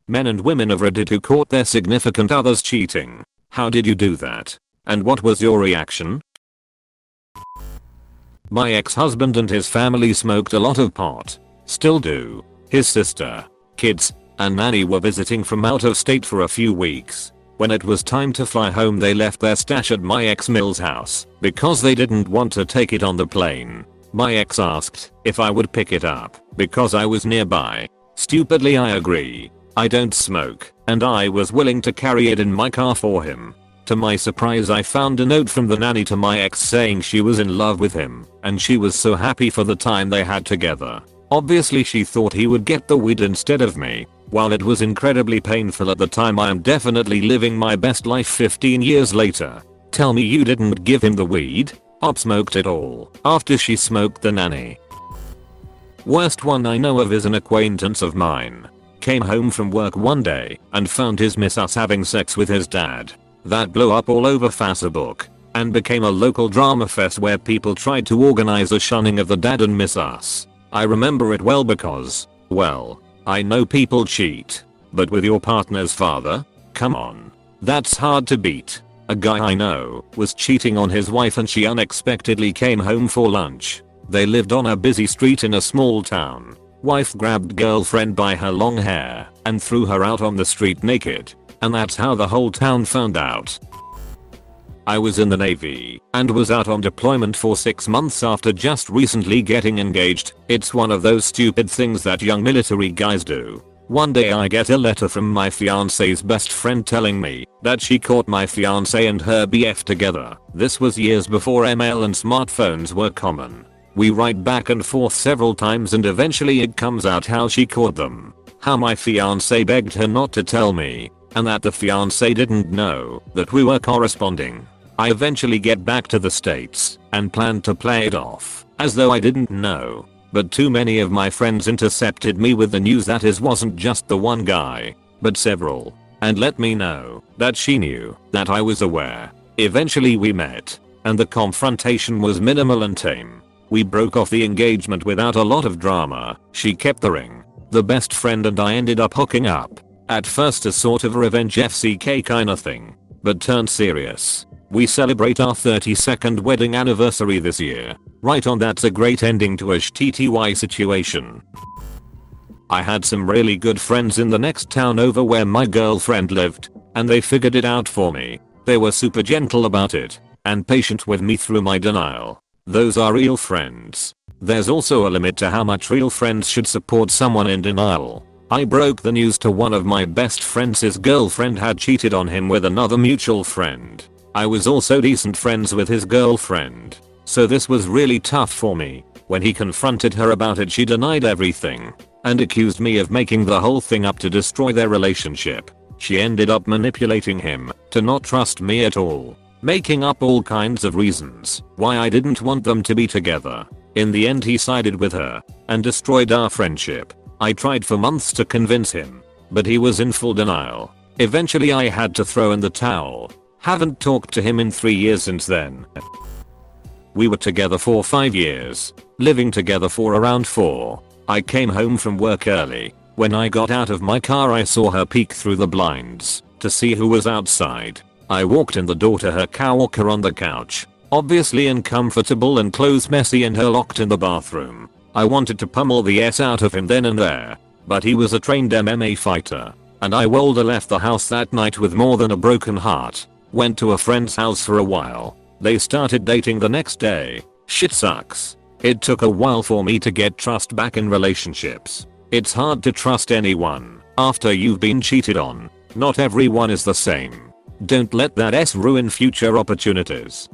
Men and women of Reddit who caught their significant others cheating. How did you do that? And what was your reaction? My ex-husband and his family smoked a lot of pot. Still do. His sister, kids, and nanny were visiting from out of state for a few weeks. When it was time to fly home, they left their stash at my ex-Mill's house because they didn't want to take it on the plane. My ex asked if I would pick it up because I was nearby. Stupidly I agree. I don't smoke, and I was willing to carry it in my car for him. To my surprise, I found a note from the nanny to my ex saying she was in love with him and she was so happy for the time they had together. Obviously she thought he would get the weed instead of me. While it was incredibly painful at the time, I am definitely living my best life 15 years later. Tell me you didn't give him the weed? Op smoked it all after she smoked the nanny. Worst one I know of is an acquaintance of mine. Came home from work one day and found his missus having sex with his dad. That blew up all over Facebook and became a local drama fest where people tried to organize a shunning of the dad and missus. I remember it well because, well, I know people cheat, but with your partner's father? Come on. That's hard to beat. A guy I know was cheating on his wife and she unexpectedly came home for lunch. They lived on a busy street in a small town. Wife grabbed girlfriend by her long hair and threw her out on the street naked. And that's how the whole town found out. I was in the Navy and was out on deployment for 6 months after just recently getting engaged. It's one of those stupid things that young military guys do. One day I get a letter from my fiance's best friend telling me that she caught my fiance and her BF together. This was years before email and smartphones were common. We write back and forth several times and eventually it comes out how she caught them. How my fiance begged her not to tell me, and that the fiance didn't know that we were corresponding. I eventually get back to the States and planned to play it off as though I didn't know. But too many of my friends intercepted me with the news that it wasn't just the one guy, but several, and let me know that she knew that I was aware. Eventually we met, and the confrontation was minimal and tame. We broke off the engagement without a lot of drama. She kept the ring. The best friend and I ended up hooking up. At first a sort of revenge FCK kinda thing, but turned serious. We celebrate our 32nd wedding anniversary this year. Right on, that's a great ending to a TTY situation. I had some really good friends in the next town over where my girlfriend lived, and they figured it out for me. They were super gentle about it, and patient with me through my denial. Those are real friends. There's also a limit to how much real friends should support someone in denial. I broke the news to one of my best friends. His girlfriend had cheated on him with another mutual friend. I was also decent friends with his girlfriend, so this was really tough for me. When he confronted her about it, she denied everything and accused me of making the whole thing up to destroy their relationship. She ended up manipulating him to not trust me at all, making up all kinds of reasons why I didn't want them to be together. In the end he sided with her and destroyed our friendship. I tried for months to convince him, but he was in full denial. Eventually I had to throw in the towel. Haven't talked to him in 3 years since then. We were together for 5 years, living together for around 4. I came home from work early. When I got out of my car I saw her peek through the blinds to see who was outside. I walked in the door to her coworker on the couch, obviously uncomfortable and clothes messy, and her locked in the bathroom. I wanted to pummel the S out of him then and there, but he was a trained MMA fighter, and I Wilder left the house that night with more than a broken heart. Went to a friend's house for a while. They started dating the next day. Shit sucks. It took a while for me to get trust back in relationships. It's hard to trust anyone after you've been cheated on. Not everyone is the same. Don't let that S ruin future opportunities.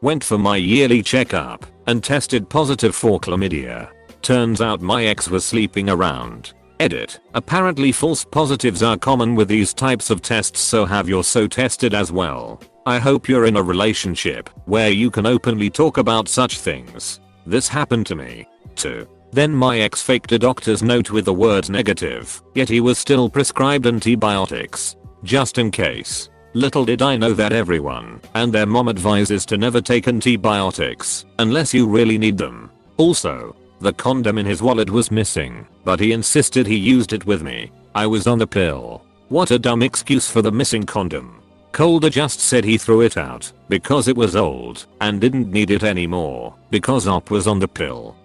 Went for my yearly checkup and tested positive for chlamydia. Turns out my ex was sleeping around. Edit. Apparently false positives are common with these types of tests, so have your so tested as well. I hope you're in a relationship where you can openly talk about such things. This happened to me too. Then my ex faked a doctor's note with the words negative, yet he was still prescribed antibiotics. Just in case. Little did I know that everyone and their mom advises to never take antibiotics unless you really need them. Also, the condom in his wallet was missing, but he insisted he used it with me. I was on the pill. What a dumb excuse for the missing condom. Calder just said he threw it out because it was old and didn't need it anymore because Op was on the pill.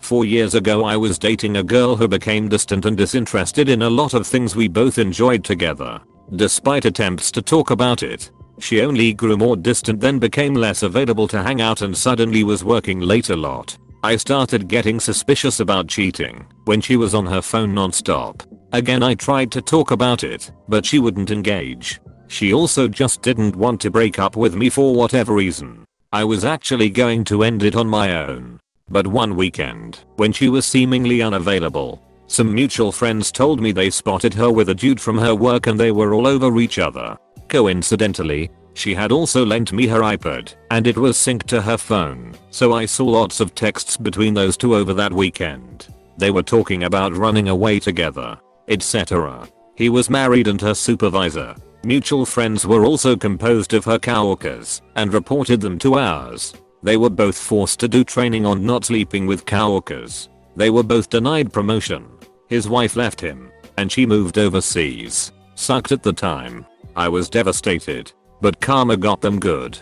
4 years ago I was dating a girl who became distant and disinterested in a lot of things we both enjoyed together. Despite attempts to talk about it, she only grew more distant, then became less available to hang out, and suddenly was working late a lot. I started getting suspicious about cheating when she was on her phone non-stop. Again, I tried to talk about it, but she wouldn't engage. She also just didn't want to break up with me for whatever reason. I was actually going to end it on my own. But one weekend, when she was seemingly unavailable, some mutual friends told me they spotted her with a dude from her work and they were all over each other. Coincidentally, she had also lent me her iPad and it was synced to her phone, so I saw lots of texts between those two over that weekend. They were talking about running away together, etc. He was married and her supervisor. Mutual friends were also composed of her coworkers and reported them to ours. They were both forced to do training on not sleeping with coworkers. They were both denied promotion. His wife left him and she moved overseas. Sucked at the time. I was devastated, but karma got them good.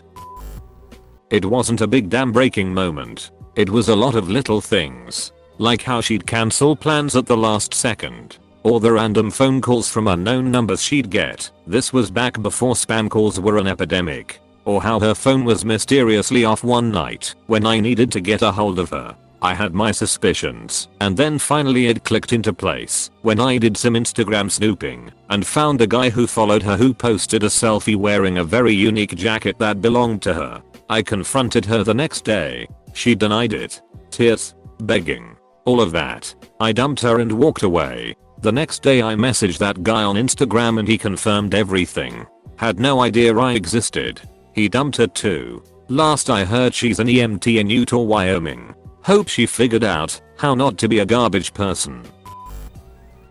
It wasn't a big damn breaking moment. It was a lot of little things, like how she'd cancel plans at the last second, or the random phone calls from unknown numbers she'd get. This was back before spam calls were an epidemic. Or how her phone was mysteriously off one night when I needed to get a hold of her. I had my suspicions, and then finally it clicked into place when I did some Instagram snooping and found a guy who followed her who posted a selfie wearing a very unique jacket that belonged to her. I confronted her the next day. She denied it. Tears, begging, all of that. I dumped her and walked away. The next day I messaged that guy on Instagram and he confirmed everything. Had no idea I existed. He dumped her too. Last I heard she's an EMT in Utah, Wyoming. Hope she figured out how not to be a garbage person.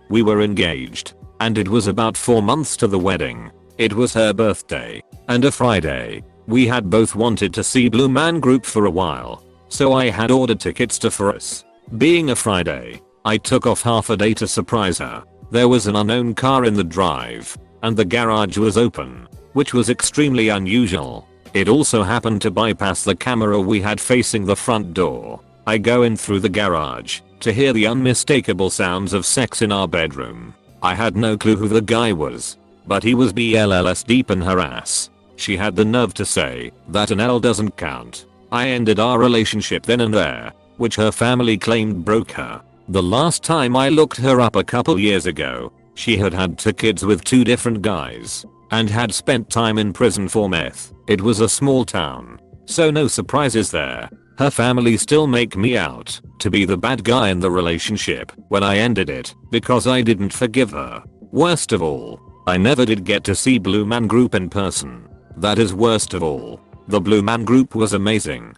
We were engaged, and it was about 4 months to the wedding. It was her birthday, and a Friday. We had both wanted to see Blue Man Group for a while, so I had ordered tickets to for us. Being a Friday, I took off half a day to surprise her. There was an unknown car in the drive, and the garage was open, which was extremely unusual. It also happened to bypass the camera we had facing the front door. I go in through the garage to hear the unmistakable sounds of sex in our bedroom. I had no clue who the guy was, but he was BLLS deep in her ass. She had the nerve to say that an L doesn't count. I ended our relationship then and there, which her family claimed broke her. The last time I looked her up a couple years ago, she had had 2 kids with 2 different guys and had spent time in prison for meth. It was a small town, so no surprises there. Her family still make me out to be the bad guy in the relationship when I ended it because I didn't forgive her. Worst of all, I never did get to see Blue Man Group in person. That is worst of all. The Blue Man Group was amazing.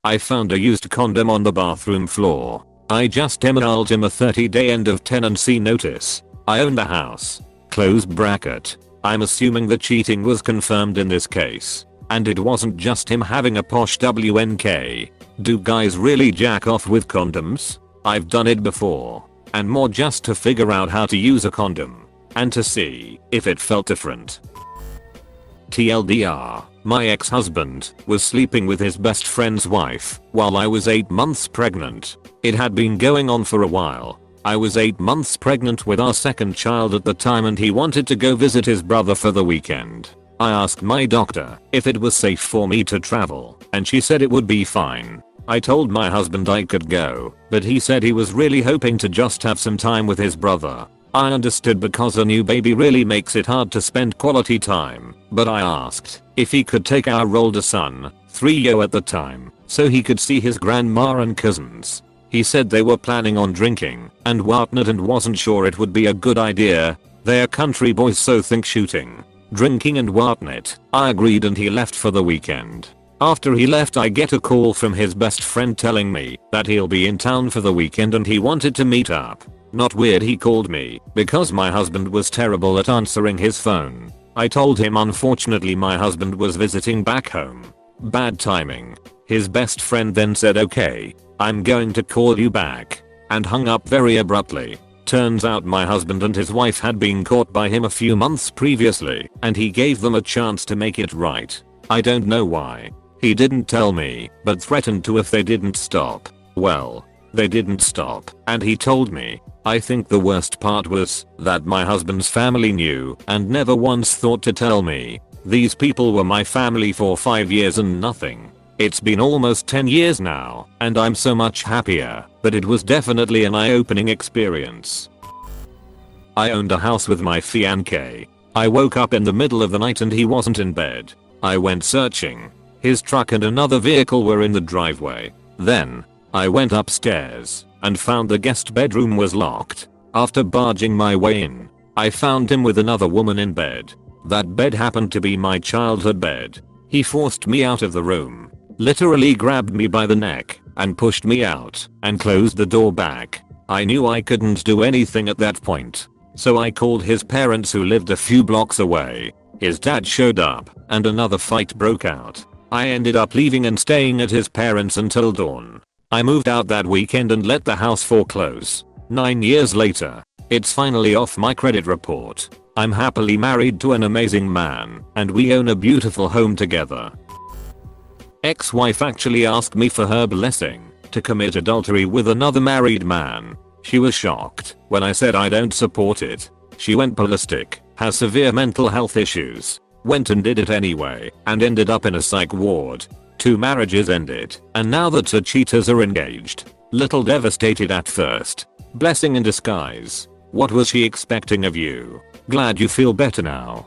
I found a used condom on the bathroom floor. I just emailed him a 30-day end of tenancy notice. I own the house. Close bracket. I'm assuming the cheating was confirmed in this case. And it wasn't just him having a posh WNK. Do guys really jack off with condoms? I've done it before. And more just to figure out how to use a condom. And to see if it felt different. TLDR, my ex-husband was sleeping with his best friend's wife while I was 8 months pregnant. It had been going on for a while. I was 8 months pregnant with our second child at the time and he wanted to go visit his brother for the weekend. I asked my doctor if it was safe for me to travel and she said it would be fine. I told my husband I could go, but he said he was really hoping to just have some time with his brother. I understood because a new baby really makes it hard to spend quality time, but I asked if he could take our older son, 3-year at the time, so he could see his grandma and cousins. He said they were planning on drinking and whatnot and wasn't sure it would be a good idea. They're country boys so think shooting, drinking and whatnot. I agreed and he left for the weekend. After he left I get a call from his best friend telling me that he'll be in town for the weekend and he wanted to meet up. Not weird he called me because my husband was terrible at answering his phone. I told him unfortunately my husband was visiting back home. Bad timing. His best friend then said okay, I'm going to call you back, and hung up very abruptly. Turns out my husband and his wife had been caught by him a few months previously, and he gave them a chance to make it right. I don't know why. He didn't tell me, but threatened to if they didn't stop. Well, they didn't stop, and he told me. I think the worst part was that my husband's family knew and never once thought to tell me. These people were my family for 5 years and nothing. It's been almost 10 years now, and I'm so much happier, but it was definitely an eye-opening experience. I owned a house with my fiancé. I woke up in the middle of the night and he wasn't in bed. I went searching. His truck and another vehicle were in the driveway. Then, I went upstairs and found the guest bedroom was locked. After barging my way in, I found him with another woman in bed. That bed happened to be my childhood bed. He forced me out of the room, literally grabbed me by the neck and pushed me out and closed the door back. I knew I couldn't do anything at that point, so I called his parents who lived a few blocks away. His dad showed up and another fight broke out. I ended up leaving and staying at his parents until dawn. I moved out that weekend and let the house foreclose. 9 years later, it's finally off my credit report. I'm happily married to an amazing man, and we own a beautiful home together. Ex-wife actually asked me for her blessing to commit adultery with another married man. She was shocked when I said I don't support it. She went ballistic, has severe mental health issues, went and did it anyway, and ended up in a psych ward. 2 marriages ended, and now the two cheaters are engaged. Little devastated at first. Blessing in disguise. What was she expecting of you? Glad you feel better now.